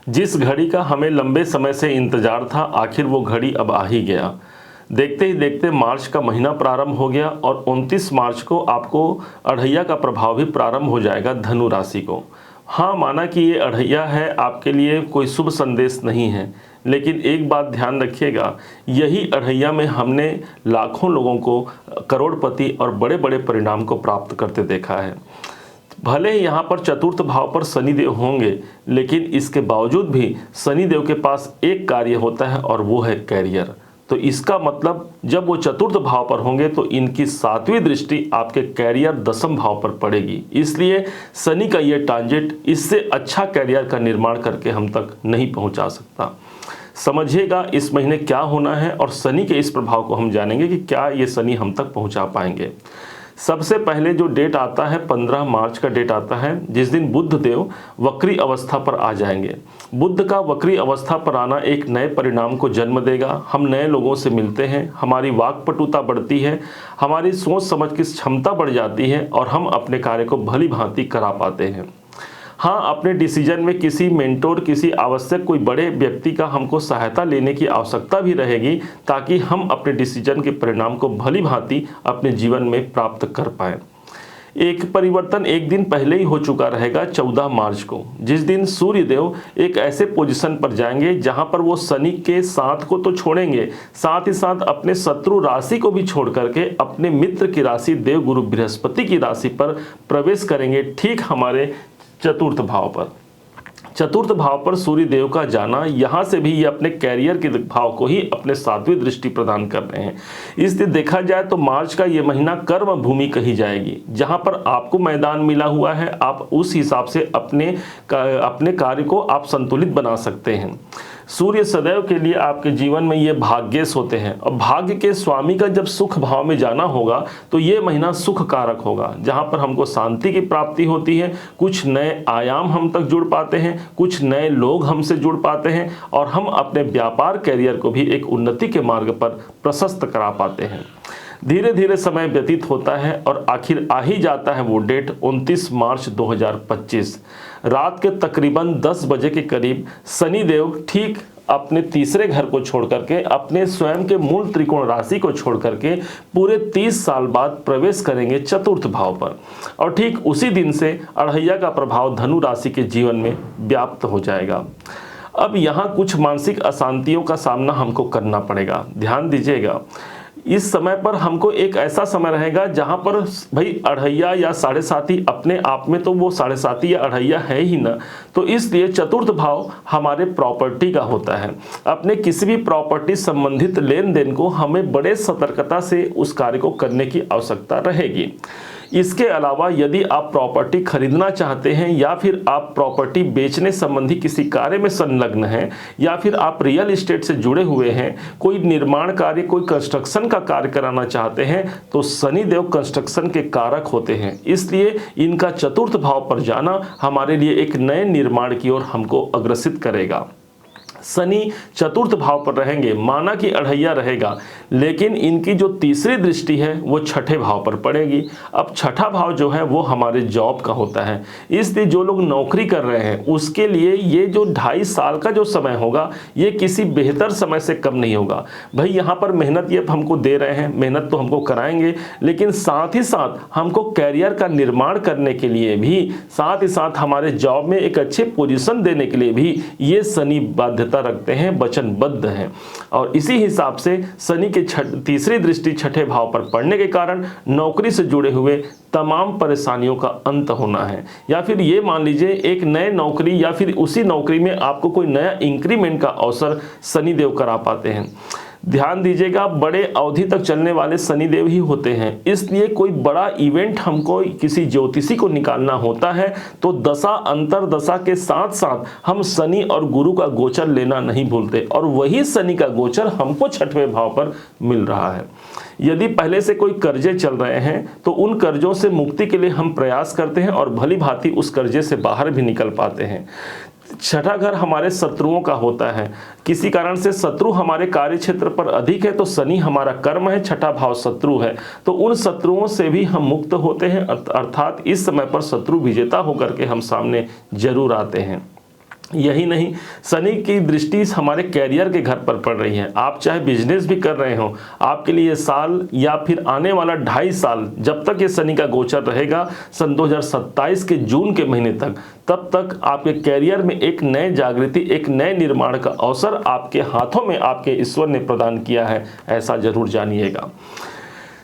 जिस घड़ी का हमें लंबे समय से इंतजार था, आखिर वो घड़ी अब आ ही गया। देखते ही देखते मार्च का महीना प्रारंभ हो गया और 29 मार्च को आपको अढ़ैया का प्रभाव भी प्रारंभ हो जाएगा धनु राशि को। हाँ, माना कि ये अढ़ैया है, आपके लिए कोई शुभ संदेश नहीं है, लेकिन एक बात ध्यान रखिएगा, यही अढ़ैया में हमने लाखों लोगों को करोड़पति और बड़े बड़े परिणाम को प्राप्त करते देखा है। भले ही यहाँ पर चतुर्थ भाव पर शनिदेव होंगे, लेकिन इसके बावजूद भी शनिदेव के पास एक कार्य होता है और वो है कैरियर। तो इसका मतलब जब वो चतुर्थ भाव पर होंगे तो इनकी 7वीं दृष्टि आपके कैरियर 10वें भाव पर पड़ेगी। इसलिए शनि का ये ट्रांजिट इससे अच्छा कैरियर का निर्माण करके हम तक नहीं पहुंचा सकता। समझिएगा इस महीने क्या होना है और शनि के इस प्रभाव को हम जानेंगे कि क्या ये शनि हम तक पहुंचा पाएंगे। सबसे पहले जो डेट आता है 15 मार्च का डेट आता है, जिस दिन बुध देव वक्री अवस्था पर आ जाएंगे। बुध का वक्री अवस्था पर आना एक नए परिणाम को जन्म देगा। हम नए लोगों से मिलते हैं, हमारी वाक्पटुता बढ़ती है, हमारी सोच समझ की क्षमता बढ़ जाती है और हम अपने कार्य को भली भांति करा पाते हैं। हाँ, अपने डिसीजन में किसी मेंटोर, किसी आवश्यक कोई बड़े व्यक्ति का हमको सहायता लेने की आवश्यकता भी रहेगी, ताकि हम अपने डिसीजन के परिणाम को भली भांति अपने जीवन में प्राप्त कर पाएं। एक परिवर्तन एक दिन पहले ही हो चुका रहेगा 14 मार्च को, जिस दिन सूर्य देव एक ऐसे पोजीशन पर जाएंगे जहां पर वो शनि के साथ को तो छोड़ेंगे, साथ ही साथ अपने शत्रु राशि को भी छोड़ करके अपने मित्र की राशि देव गुरु बृहस्पति की राशि पर प्रवेश करेंगे, ठीक हमारे चतुर्थ भाव पर। चतुर्थ भाव पर सूर्य देव का जाना, यहाँ से भी ये अपने कैरियर के भाव को ही अपने 7वीं दृष्टि प्रदान कर रहे हैं। इसलिए देखा जाए तो मार्च का ये महीना कर्म भूमि कही जाएगी, जहाँ पर आपको मैदान मिला हुआ है, आप उस हिसाब से अपने कार्य को आप संतुलित बना सकते हैं। सूर्य सदैव के लिए आपके जीवन में ये भाग्येश होते हैं और भाग्य के स्वामी का जब सुख भाव में जाना होगा तो ये महीना सुख कारक होगा, जहां पर हमको शांति की प्राप्ति होती है, कुछ नए आयाम हम तक जुड़ पाते हैं, कुछ नए लोग हमसे जुड़ पाते हैं और हम अपने व्यापार कैरियर को भी एक उन्नति के मार्ग पर प्रशस्त करा पाते हैं। धीरे धीरे समय व्यतीत होता है और आखिर आ ही जाता है वो डेट 29 मार्च 2025। रात के तकरीबन 10 बजे के करीब शनिदेव ठीक अपने तीसरे घर को छोड़ करके, अपने स्वयं के मूल त्रिकोण राशि को छोड़ करके पूरे 30 साल बाद प्रवेश करेंगे चतुर्थ भाव पर और ठीक उसी दिन से अढ़ैया का प्रभाव धनु राशि के जीवन में व्याप्त हो जाएगा। अब यहाँ कुछ मानसिक अशांतियों का सामना हमको करना पड़ेगा। ध्यान दीजिएगा, इस समय पर हमको एक ऐसा समय रहेगा जहां पर भाई अढ़ैया या साढ़े साथी अपने आप में तो वो साढ़े साथी या अढ़ैया है ही ना, तो इसलिए चतुर्थ भाव हमारे प्रॉपर्टी का होता है। अपने किसी भी प्रॉपर्टी संबंधित लेन देन को हमें बड़े सतर्कता से उस कार्य को करने की आवश्यकता रहेगी। इसके अलावा यदि आप प्रॉपर्टी खरीदना चाहते हैं या फिर आप प्रॉपर्टी बेचने संबंधी किसी कार्य में संलग्न हैं या फिर आप रियल एस्टेट से जुड़े हुए हैं, कोई निर्माण कार्य, कोई कंस्ट्रक्शन का कार्य कराना चाहते हैं, तो शनिदेव कंस्ट्रक्शन के कारक होते हैं। इसलिए इनका चतुर्थ भाव पर जाना हमारे लिए एक नए निर्माण की ओर हमको अग्रसित करेगा। शनि चतुर्थ भाव पर रहेंगे, माना कि अढ़ैया रहेगा, लेकिन इनकी जो तीसरी दृष्टि है वो छठे भाव पर पड़ेगी। अब छठा भाव जो है वो हमारे जॉब का होता है, इसलिए जो लोग नौकरी कर रहे हैं उसके लिए ये जो 2.5 साल का जो समय होगा ये किसी बेहतर समय से कम नहीं होगा। भाई यहाँ पर मेहनत ये हमको दे रहे हैं, मेहनत तो हमको कराएंगे, लेकिन साथ ही साथ हमको कैरियर का निर्माण करने के लिए भी, साथ ही साथ हमारे जॉब में एक अच्छे पोजीशन देने के लिए भी ये शनि बाध्य रखते हैं, वचनबद्ध हैं। और इसी हिसाब से शनि के तीसरी दृष्टि छठे भाव पर पड़ने के कारण नौकरी से जुड़े हुए तमाम परेशानियों का अंत होना है, या फिर ये मान लीजिए एक नए नौकरी या फिर उसी नौकरी में आपको कोई नया इंक्रीमेंट का अवसर शनिदेव करा पाते हैं। ध्यान दीजिएगा, बड़े अवधि तक चलने वाले शनिदेव ही होते हैं, इसलिए कोई बड़ा इवेंट हमको किसी ज्योतिषी को निकालना होता है तो दशा अंतर दशा के साथ साथ हम शनि और गुरु का गोचर लेना नहीं भूलते, और वही शनि का गोचर हमको छठवें भाव पर मिल रहा है। यदि पहले से कोई कर्जे चल रहे हैं तो उन कर्जों से मुक्ति के लिए हम प्रयास करते हैं और भली भांति उस कर्जे से बाहर भी निकल पाते हैं। छठा घर हमारे शत्रुओं का होता है, किसी कारण से शत्रु हमारे कार्य क्षेत्र पर अधिक है तो शनि हमारा कर्म है, छठा भाव शत्रु है, तो उन शत्रुओं से भी हम मुक्त होते हैं, अर्थात इस समय पर शत्रु विजेता होकर के हम सामने जरूर आते हैं। यही नहीं, शनि की दृष्टि हमारे कैरियर के घर पर पड़ रही है। आप चाहे बिजनेस भी कर रहे हो, आपके लिए ये साल या फिर आने वाला 2.5 साल जब तक ये शनि का गोचर रहेगा, सन 2027 के जून के महीने तक, तब तक आपके कैरियर में एक नए जागृति, एक नए निर्माण का अवसर आपके हाथों में आपके ईश्वर ने प्रदान किया है, ऐसा जरूर जानिएगा।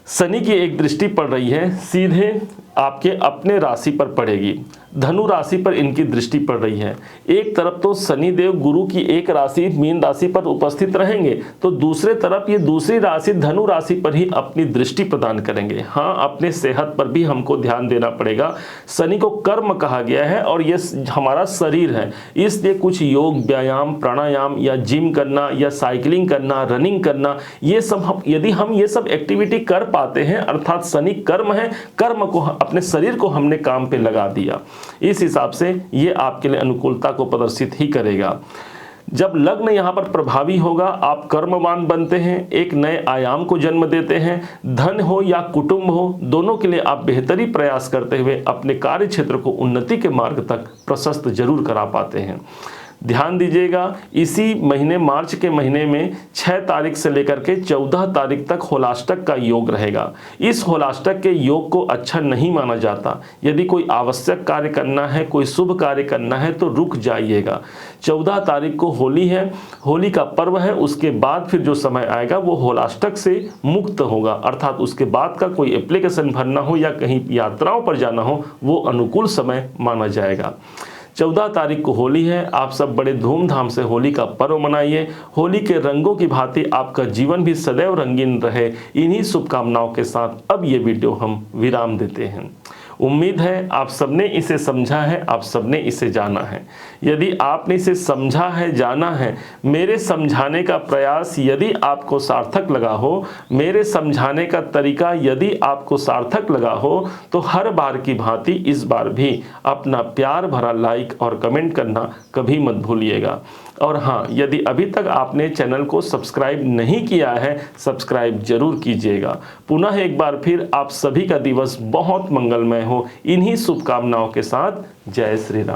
शनि की एक दृष्टि पड़ रही है, सीधे आपके अपने राशि पर पड़ेगी, धनु राशि पर इनकी दृष्टि पड़ रही है। एक तरफ तो शनिदेव गुरु की एक राशि मीन राशि पर उपस्थित रहेंगे, तो दूसरे तरफ ये दूसरी राशि धनु राशि पर ही अपनी दृष्टि प्रदान करेंगे। हाँ, अपने सेहत पर भी हमको ध्यान देना पड़ेगा। शनि को कर्म कहा गया है और ये हमारा शरीर है, इसलिए कुछ योग, व्यायाम, प्राणायाम या जिम करना या साइकिलिंग करना, रनिंग करना, ये सब यदि हम ये सब एक्टिविटी कर पाते हैं, अर्थात शनि कर्म है, कर्म को अपने शरीर को हमने काम पे लगा दिया, इस हिसाब से ये आपके लिए अनुकूलता को प्रदर्शित ही करेगा। जब लग्न यहाँ पर प्रभावी होगा, आप कर्मवान बनते हैं, एक नए आयाम को जन्म देते हैं। धन हो या कुटुंब हो, दोनों के लिए आप बेहतरी प्रयास करते हुए अपने कार्य क्षेत्र को उन्नति के मार्ग तक प्रशस्त जरूर करा पाते हैं। ध्यान दीजिएगा, इसी महीने मार्च के महीने में 6 तारीख से लेकर के 14 तारीख तक होलाष्टक का योग रहेगा। इस होलाष्टक के योग को अच्छा नहीं माना जाता। यदि कोई आवश्यक कार्य करना है, कोई शुभ कार्य करना है तो रुक जाइएगा। 14 तारीख को होली है, होली का पर्व है, उसके बाद फिर जो समय आएगा वो होलाष्टक से मुक्त होगा, अर्थात उसके बाद का कोई एप्लीकेशन भरना हो या कहीं यात्राओं पर जाना हो, वो अनुकूल समय माना जाएगा। 14 तारीख को होली है, आप सब बड़े धूमधाम से होली का पर्व मनाइए। होली के रंगों की भांति आपका जीवन भी सदैव रंगीन रहे, इन्हीं शुभकामनाओं के साथ अब ये वीडियो हम विराम देते हैं। उम्मीद है आप सबने इसे समझा है, आप सबने इसे जाना है। यदि आपने इसे समझा है, जाना है, मेरे समझाने का प्रयास यदि आपको सार्थक लगा हो, मेरे समझाने का तरीका यदि आपको सार्थक लगा हो, तो हर बार की भांति इस बार भी अपना प्यार भरा लाइक और कमेंट करना कभी मत भूलिएगा। और हाँ, यदि अभी तक आपने चैनल को सब्सक्राइब नहीं किया है, सब्सक्राइब जरूर कीजिएगा। पुनः एक बार फिर आप सभी का दिवस बहुत मंगलमय हो, इन्हीं शुभकामनाओं के साथ जय श्री राम।